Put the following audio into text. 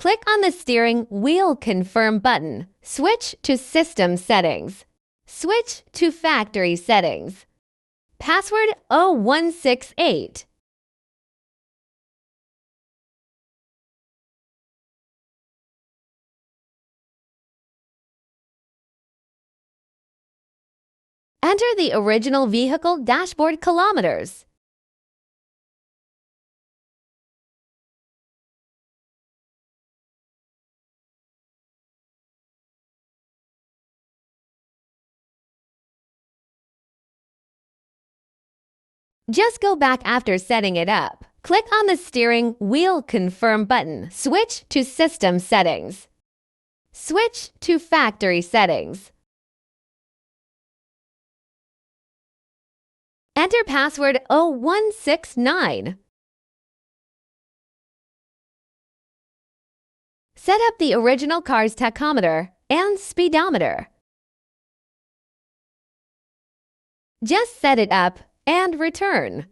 Click on the steering wheel confirm button. Switch to system settings. Switch to factory settings. Password 0168. Enter the original vehicle dashboard kilometers. Just go back after setting it up. Click on the steering wheel confirm button. Switch to system settings. Switch to factory settings. Enter password 0169. Set up the original car's tachometer and speedometer. Just set it up and return.